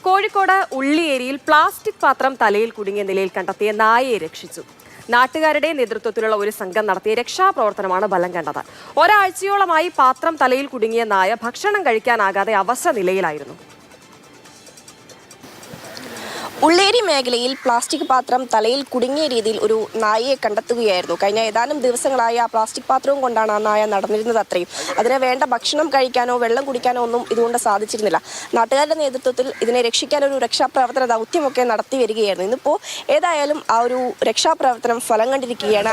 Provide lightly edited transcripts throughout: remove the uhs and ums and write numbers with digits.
Kozhikode ഉള്ളിയേരിയിൽ plastic പാത്രം തലയിൽ കുടുങ്ങിയ നിലയിൽ കണ്ടെത്തിയ നായയെ രക്ഷിച്ചു. നാട്ടുകാരുടെ നേതൃത്വത്തിലുള്ള ഒരു സംഘം നടത്തിയ രക്ഷാപ്രവർത്തനമാണ് ഫലം കണ്ടത്. ഒരാഴ്ചയോളമായി പാത്രം തലയിൽ കുടുങ്ങിയ നായ ഭക്ഷണം കഴിക്കാനാകാതെ അവശ നിലയിലായിരുന്നു. ഉള്ളേരി മേഖലയിൽ പ്ലാസ്റ്റിക് പാത്രം തലയിൽ കുടുങ്ങിയ രീതിയിൽ ഒരു നായയെ കണ്ടെത്തുകയായിരുന്നു. കഴിഞ്ഞ ഏതാനും ദിവസങ്ങളായി ആ പ്ലാസ്റ്റിക് പാത്രവും കൊണ്ടാണ് ആ നായ നടന്നിരുന്നത്. അത്രയും അതിന് വേണ്ട ഭക്ഷണം കഴിക്കാനോ വെള്ളം കുടിക്കാനോ ഒന്നും ഇതുകൊണ്ട് സാധിച്ചിരുന്നില്ല. നാട്ടുകാരുടെ നേതൃത്വത്തിൽ ഇതിനെ രക്ഷിക്കാൻ ഒരു രക്ഷാപ്രവർത്തന ദൗത്യമൊക്കെ നടത്തി വരികയായിരുന്നു. ഇന്നിപ്പോൾ ഏതായാലും ആ ഒരു രക്ഷാപ്രവർത്തനം ഫലം കണ്ടിരിക്കുകയാണ്.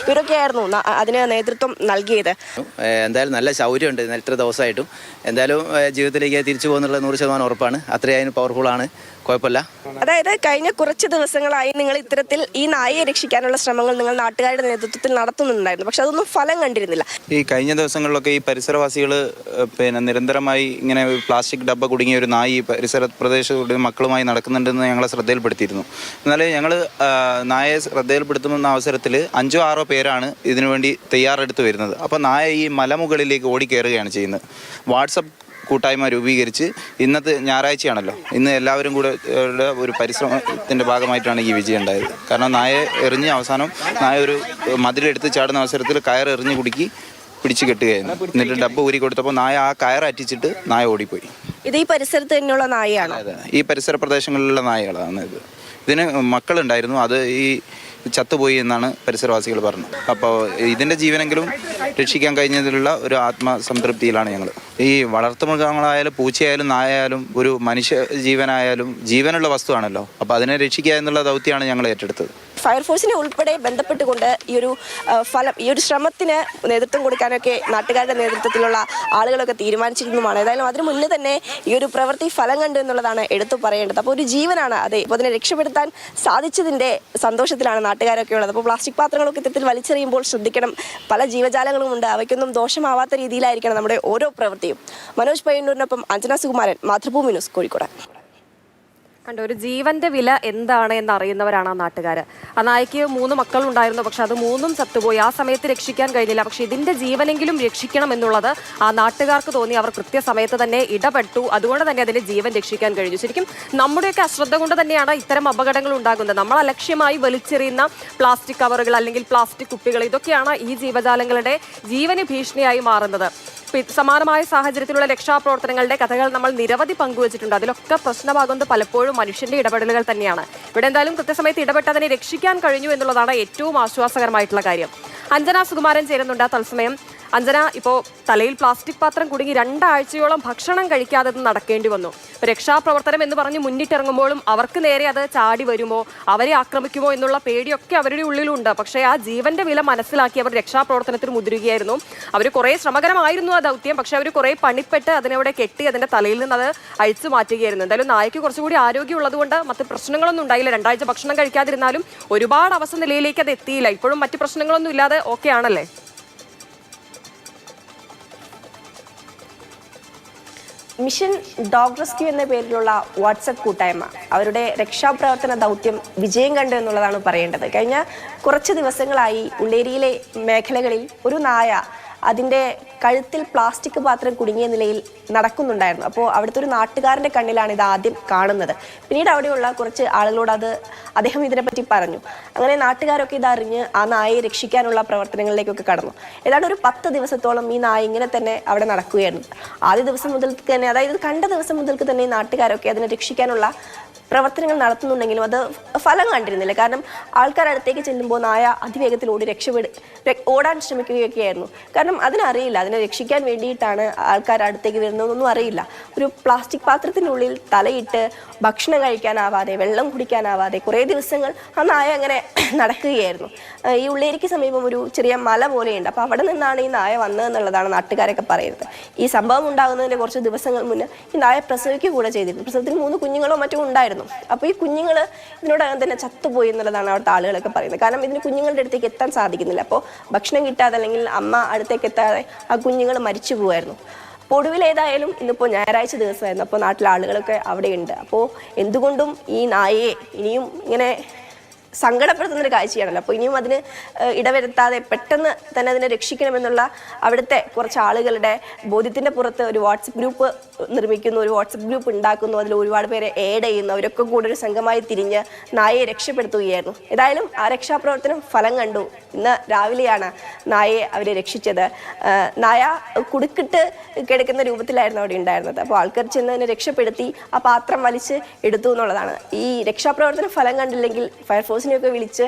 ഇവരൊക്കെയായിരുന്നു അതിന് നേതൃത്വം നൽകിയത്. എന്തായാലും നല്ല ശൗര്യമുണ്ട്. ഇത്ര ദിവസമായിട്ടും എന്തായാലും ജീവിതത്തിലേക്ക് തിരിച്ചു പോകുന്നുള്ള 100% ഉറപ്പാണ്. അത്രയും പവർഫുള്ളാണ്. കുഴപ്പമില്ല. അതായത് കഴിഞ്ഞ കുറച്ച് ദിവസങ്ങളായി നിങ്ങൾ ഇത്തരത്തിൽ ഈ നായയെ രക്ഷിക്കാനുള്ള ശ്രമങ്ങൾ നിങ്ങൾ നാട്ടുകാരുടെ നേതൃത്വത്തിൽ നടത്തുന്നുണ്ടായിരുന്നു. പക്ഷെ അതൊന്നും ഫലം കണ്ടിരുന്നില്ല. ഈ കഴിഞ്ഞ ദിവസങ്ങളിലൊക്കെ ഈ പരിസരവാസികൾ നിരന്തരമായി ഇങ്ങനെ പ്ലാസ്റ്റിക് ഡബ്ബ കുടുങ്ങിയ ഒരു നായ ഈ പരിസര പ്രദേശത്ത് മക്കളുമായി നടക്കുന്നുണ്ടെന്ന് ഞങ്ങളെ ശ്രദ്ധയിൽപ്പെടുത്തിയിരുന്നു. എന്നാൽ ഞങ്ങൾ നായയെ ശ്രദ്ധയിൽപ്പെടുത്തുന്ന അവസരത്തിൽ 5-6 പേരാണ് ഇതിനുവേണ്ടി തയ്യാറെടുത്ത് വരുന്നത്. അപ്പോൾ നായ ഈ മലമുകളിലേക്ക് ഓടിക്കയറുകയാണ് ചെയ്യുന്നത്. വാട്സപ്പ് കൂട്ടായ്മ രൂപീകരിച്ച് ഇന്നത്തെ ഞായറാഴ്ചയാണല്ലോ, ഇന്ന് എല്ലാവരും കൂടെ ഒരു പരിശ്രമത്തിൻ്റെ ഭാഗമായിട്ടാണ് ഈ വിജയം ഉണ്ടായത്. കാരണം നായ എറിഞ്ഞ് അവസാനം നായ ഒരു മതിലെടുത്ത് ചാടുന്ന അവസരത്തിൽ കയർ എറിഞ്ഞ് കുടുക്കി പിടിച്ച് കെട്ടുകയായിരുന്നു. എന്നിട്ട് ഡബ്ബ ഊരി കൊടുത്തപ്പോൾ നായ ആ കയർ അറ്റിച്ചിട്ട് നായ ഓടിപ്പോയി. ഇത് ഈ പരിസരത്ത് തന്നെയുള്ള നായയാണ്. അതെ, ഈ പരിസര പ്രദേശങ്ങളിലുള്ള നായകളാണ് ഇത്. ഇതിന് മക്കളുണ്ടായിരുന്നു, അത് ഈ ചത്തുപോയി എന്നാണ് പരിസരവാസികൾ പറഞ്ഞത്. അപ്പോൾ ഇതിൻ്റെ ജീവനെങ്കിലും രക്ഷിക്കാൻ കഴിഞ്ഞതിലുള്ള ഒരു ആത്മസംതൃപ്തിയിലാണ് ഞങ്ങൾ. ഈ വളർത്തുമൃഗങ്ങളായാലും പൂച്ചയായാലും നായായാലും ഒരു മനുഷ്യ ജീവനായാലും ജീവനുള്ള വസ്തുവാണല്ലോ. അപ്പോൾ അതിനെ രക്ഷിക്കുക എന്നുള്ള ദൗത്യമാണ് ഞങ്ങൾ ഏറ്റെടുത്തത്. ഫയർഫോഴ്സിനെ ഉൾപ്പെടെ ബന്ധപ്പെട്ടുകൊണ്ട് ഈ ഒരു ശ്രമത്തിന് നേതൃത്വം കൊടുക്കാനൊക്കെ നാട്ടുകാരുടെ നേതൃത്വത്തിലുള്ള ആളുകളൊക്കെ തീരുമാനിച്ചിരുന്നതുമാണ്. ഏതായാലും അതിന് മുന്നേ തന്നെ ഈ ഒരു പ്രവൃത്തി ഫലം കണ്ടു എന്നുള്ളതാണ് എടുത്തു പറയേണ്ടത്. അപ്പോൾ ഒരു ജീവനാണ് അതെ. അപ്പോൾ അതിനെ രക്ഷപ്പെടുത്താൻ സാധിച്ചതിൻ്റെ സന്തോഷത്തിലാണ് നാട്ടുകാരൊക്കെ ഉള്ളത്. അപ്പോൾ പ്ലാസ്റ്റിക് പാത്രങ്ങളൊക്കെ ഇത്തരത്തിൽ വലിച്ചെറിയുമ്പോൾ ശ്രദ്ധിക്കണം. പല ജീവജാലങ്ങളും ഉണ്ട്, അവയ്ക്കൊന്നും ദോഷമാവാത്ത രീതിയിലായിരിക്കണം നമ്മുടെ ഓരോ പ്രവൃത്തിയും. മനോജ് പയ്യന്നൂരിനൊപ്പം അഞ്ജന സുകുമാരൻ, മാതൃഭൂമി ന്യൂസ്, കോഴിക്കോട്. കണ്ടോ, ഒരു ജീവന്റെ വില എന്താണ് എന്ന് അറിയുന്നവരാണ് ആ നാട്ടുകാർ. ആ നായ്ക്ക് 3 മക്കളുണ്ടായിരുന്നു, പക്ഷെ അത് 3ഉം ചത്തുപോയി. ആ സമയത്ത് രക്ഷിക്കാൻ കഴിഞ്ഞില്ല. പക്ഷെ ഇതിന്റെ ജീവനെങ്കിലും രക്ഷിക്കണം എന്നുള്ളത് ആ നാട്ടുകാർക്ക് തോന്നി. അവർ കൃത്യസമയത്ത് തന്നെ ഇടപെട്ടു. അതുകൊണ്ട് തന്നെ അതിന്റെ ജീവൻ രക്ഷിക്കാൻ കഴിഞ്ഞു. ശരിക്കും നമ്മുടെയൊക്കെ അശ്രദ്ധ കൊണ്ട് തന്നെയാണ് ഇത്തരം അപകടങ്ങൾ ഉണ്ടാകുന്നത്. നമ്മൾ അലക്ഷ്യമായി വലിച്ചെറിയുന്ന പ്ലാസ്റ്റിക് കവറുകൾ അല്ലെങ്കിൽ പ്ലാസ്റ്റിക് കുപ്പികൾ, ഇതൊക്കെയാണ് ഈ ജീവജാലങ്ങളുടെ ജീവന് ഭീഷണിയായി മാറുന്നത്. സമാനമായ സാഹചര്യത്തിലുള്ള രക്ഷാപ്രവർത്തനങ്ങളുടെ കഥകൾ നമ്മൾ നിരവധി പങ്കുവച്ചിട്ടുണ്ട്. അതിലൊക്കെ പ്രശ്നമാകുന്നത് പലപ്പോഴും മനുഷ്യന്റെ ഇടപെടലുകൾ തന്നെയാണ്. ഇവിടെ എന്തായാലും കൃത്യസമയത്ത് ഇടപെട്ട് അതിനെ രക്ഷിക്കാൻ കഴിഞ്ഞു എന്നുള്ളതാണ് ഏറ്റവും ആശ്വാസകരമായിട്ടുള്ള കാര്യം. അഞ്ജന സുകുമാരൻ ചേരുന്നുണ്ട് തത്സമയം. അഞ്ജന, ഇപ്പോൾ തലയിൽ പ്ലാസ്റ്റിക് പാത്രം കുടുങ്ങി 2 ആഴ്ചയോളം ഭക്ഷണം കഴിക്കാതെ നടക്കേണ്ടി വന്നു. രക്ഷാപ്രവർത്തനം എന്ന് പറഞ്ഞ് മുന്നിട്ടിറങ്ങുമ്പോഴും അവർക്ക് നേരെ അത് ചാടി വരുമോ, അവരെ ആക്രമിക്കുമോ എന്നുള്ള പേടിയൊക്കെ അവരുടെ ഉള്ളിലുണ്ട്. പക്ഷേ ആ ജീവന്റെ വില മനസ്സിലാക്കി അവർ രക്ഷാപ്രവർത്തനത്തിന് മുതിരുകയായിരുന്നു. അവർ കുറേ ശ്രമകരമായിരുന്നു ആ ദൗത്യം. പക്ഷെ അവർ കുറേ പണിപ്പെട്ട് അതിനവിടെ കെട്ടി അതിന്റെ തലയിൽ നിന്ന് അത് അഴിച്ചു മാറ്റുകയായിരുന്നു. എന്തായാലും നായയ്ക്ക് കുറച്ചുകൂടി ആരോഗ്യമുള്ളത് കൊണ്ട് മറ്റ് പ്രശ്നങ്ങളൊന്നും ഉണ്ടായില്ല. 2 ആഴ്ച ഭക്ഷണം കഴിക്കാതിരുന്നാലും ഒരുപാട് അവസ്ഥ നിലയിലേക്ക് അത് എത്തിയില്ല. ഇപ്പോഴും മറ്റു പ്രശ്നങ്ങളൊന്നും ഇല്ലാതെ ഓക്കെ ആണല്ലേ? മിഷൻ ഡോഗ് റെസ്ക്യൂ എന്ന പേരിലുള്ള വാട്സപ്പ് കൂട്ടായ്മ അവരുടെ രക്ഷാപ്രവർത്തന ദൗത്യം വിജയം കണ്ടു എന്നുള്ളതാണ് പറയേണ്ടത്. കഴിഞ്ഞ കുറച്ച് ദിവസങ്ങളായി ഉള്ളേരിയിലെ മേഖലകളിൽ ഒരു നായ അതിൻ്റെ കഴുത്തിൽ പ്ലാസ്റ്റിക് പാത്രം കുടുങ്ങിയ നിലയിൽ നടക്കുന്നുണ്ടായിരുന്നു. അപ്പോൾ അവിടുത്തെ ഒരു നാട്ടുകാരൻ്റെ കണ്ണിലാണ് ഇത് ആദ്യം കാണുന്നത്. പിന്നീട് അവിടെയുള്ള കുറച്ച് ആളുകളോട് അദ്ദേഹം ഇതിനെപ്പറ്റി പറഞ്ഞു. അങ്ങനെ നാട്ടുകാരൊക്കെ ഇതറിഞ്ഞ് ആ നായയെ രക്ഷിക്കാനുള്ള പ്രവർത്തനങ്ങളിലേക്കൊക്കെ കടന്നു. ഏതാണ്ട് ഒരു 10 ദിവസത്തോളം ഈ നായ ഇങ്ങനെ തന്നെ അവിടെ നടക്കുകയായിരുന്നു. ആദ്യ ദിവസം മുതൽക്ക് തന്നെ, അതായത് കണ്ട ദിവസം മുതൽക്ക് തന്നെ ഈ നാട്ടുകാരൊക്കെ അതിനെ രക്ഷിക്കാനുള്ള പ്രവർത്തനങ്ങൾ നടത്തുന്നുണ്ടെങ്കിലും അത് ഫലം കണ്ടിരുന്നില്ല. കാരണം ആൾക്കാർ അടുത്തേക്ക് ചെല്ലുമ്പോൾ നായ അതിവേഗത്തിൽ ഓടാൻ ശ്രമിക്കുകയൊക്കെയായിരുന്നു. കാരണം അതിനറിയില്ല, അതിനെ രക്ഷിക്കാൻ വേണ്ടിയിട്ടാണ് ആൾക്കാർ അടുത്തേക്ക് വരുന്നതെന്നൊന്നും അറിയില്ല. ഒരു പ്ലാസ്റ്റിക് പാത്രത്തിനുള്ളിൽ തലയിട്ട് ഭക്ഷണം കഴിക്കാനാവാതെ വെള്ളം കുടിക്കാനാവാതെ കുറേ ദിവസങ്ങൾ ആ നായ അങ്ങനെ നടക്കുകയായിരുന്നു. ഈ ഉള്ളേരിക്ക് സമീപം ഒരു ചെറിയ മല പോലെയുണ്ട്. അപ്പോൾ അവിടെ നിന്നാണ് ഈ നായ വന്നതെന്നുള്ളതാണ് നാട്ടുകാരൊക്കെ പറയുന്നത്. ഈ സംഭവം ഉണ്ടാകുന്നതിൻ്റെ കുറച്ച് ദിവസങ്ങൾ മുന്നേ ഈ നായ പ്രസവിക്കുക കൂടെ ചെയ്തിരുന്നു. പ്രസവത്തിൽ 3 കുഞ്ഞുങ്ങളോ മറ്റോ ഉണ്ടായിരുന്നു. അപ്പോൾ ഈ കുഞ്ഞുങ്ങൾ ഇതിനോടകം തന്നെ ചത്തുപോയി എന്നുള്ളതാണ് അവിടുത്തെ ആളുകളൊക്കെ പറയുന്നത്. കാരണം ഇതിന് കുഞ്ഞുങ്ങളുടെ അടുത്തേക്ക് എത്താൻ സാധിക്കുന്നില്ല. അപ്പോൾ ഭക്ഷണം കിട്ടാതെ അല്ലെങ്കിൽ അമ്മ അടുത്തേക്ക് എത്താതെ ആ കുഞ്ഞുങ്ങൾ മരിച്ചു പോവായിരുന്നു. അപ്പോൾ ഒടുവിൽ ഏതായാലും ഇന്നിപ്പോൾ ഞായറാഴ്ച ദിവസമായിരുന്നു. അപ്പോൾ നാട്ടിലെ ആളുകളൊക്കെ അവിടെയുണ്ട്. അപ്പോൾ എന്തുകൊണ്ടും ഈ നായയെ ഇനിയും ഇങ്ങനെ സങ്കടപ്പെടുത്തുന്ന ഒരു കാഴ്ചയാണല്ലോ. അപ്പോൾ ഇനിയും അതിന് ഇടവരുത്താതെ പെട്ടെന്ന് തന്നെ അതിനെ രക്ഷിക്കണമെന്നുള്ള അവിടുത്തെ കുറച്ച് ആളുകളുടെ ബോധ്യത്തിൻ്റെ പുറത്ത് ഒരു വാട്സപ്പ് ഗ്രൂപ്പ് നിർമ്മിക്കുന്നു, ഒരു വാട്സപ്പ് ഗ്രൂപ്പ് ഉണ്ടാക്കുന്നു, അതിൽ ഒരുപാട് പേരെ ഏഡ് ചെയ്യുന്നു. അവരൊക്കെ കൂടെ ഒരു സംഘമായി തിരിഞ്ഞ് നായയെ രക്ഷപ്പെടുത്തുകയായിരുന്നു. ഏതായാലും ആ രക്ഷാപ്രവർത്തനം ഫലം കണ്ടു. ഇന്ന് രാവിലെയാണ് നായയെ അവർ രക്ഷിച്ചത്. നായ കുടുക്കിട്ട് കിടക്കുന്ന രൂപത്തിലായിരുന്നു അവിടെ ഉണ്ടായിരുന്നത്. അപ്പോൾ ആൾക്കാർ ചെന്ന് അതിനെ രക്ഷപ്പെടുത്തി ആ പാത്രം വലിച്ച് എടുത്തു എന്നുള്ളതാണ്. ഈ രക്ഷാപ്രവർത്തനം ഫലം കണ്ടില്ലെങ്കിൽ ഫയർഫോഴ്സിനെയൊക്കെ വിളിച്ച്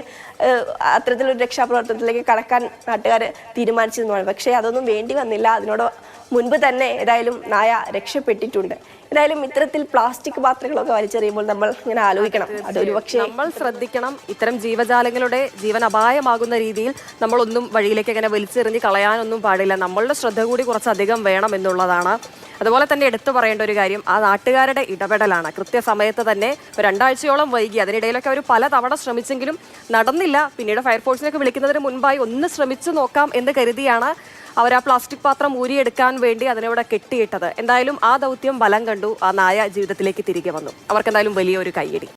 അത്തരത്തിലൊരു രക്ഷാപ്രവർത്തനത്തിലേക്ക് കടക്കാൻ നാട്ടുകാർ തീരുമാനിച്ചിരുന്നതാണ്. പക്ഷേ അതൊന്നും വേണ്ടി വന്നില്ല. അതിനോട് മുൻപ് തന്നെ ഏതായാലും നായ രക്ഷപ്പെട്ടിട്ടുണ്ട്. ഏതായാലും ഇത്തരത്തിൽ പ്ലാസ്റ്റിക് പാത്രങ്ങളൊക്കെ വലിച്ചെറിയുമ്പോൾ നമ്മൾ ഇങ്ങനെ ആലോചിക്കണം, അതൊരു പക്ഷേ നമ്മൾ ശ്രദ്ധിക്കണം. ഇത്തരം ജീവജാലങ്ങളുടെ ജീവൻ അപായമാകുന്ന രീതിയിൽ നമ്മളൊന്നും വഴിയിലേക്ക് അങ്ങനെ വലിച്ചെറിഞ്ഞ് കളയാനൊന്നും പാടില്ല. നമ്മളുടെ ശ്രദ്ധ കൂടി കുറച്ചധികം വേണം എന്നുള്ളതാണ്. അതുപോലെ തന്നെ എടുത്തു പറയേണ്ട ഒരു കാര്യം ആ നാട്ടുകാരുടെ ഇടപെടലാണ്. കൃത്യസമയത്ത് തന്നെ 2 ആഴ്ചയോളം വൈകി. അതിനിടയിലൊക്കെ അവർ പലതവണ ശ്രമിച്ചെങ്കിലും നടന്നില്ല. പിന്നീട് ഫയർഫോഴ്സിനൊക്കെ വിളിക്കുന്നതിന് മുൻപായി ഒന്ന് ശ്രമിച്ചു നോക്കാം എന്ന് കരുതിയാണ് അവർ ആ പ്ലാസ്റ്റിക് പാത്രം ഊരിയെടുക്കാൻ വേണ്ടി അതിനവിടെ കെട്ടിയിട്ടത്. എന്തായാലും ആ ദൗത്യം ഫലം കണ്ടു. ആ നായ ജീവിതത്തിലേക്ക് തിരികെ വന്നു. അവർക്ക് എന്തായാലും വലിയൊരു കയ്യടി.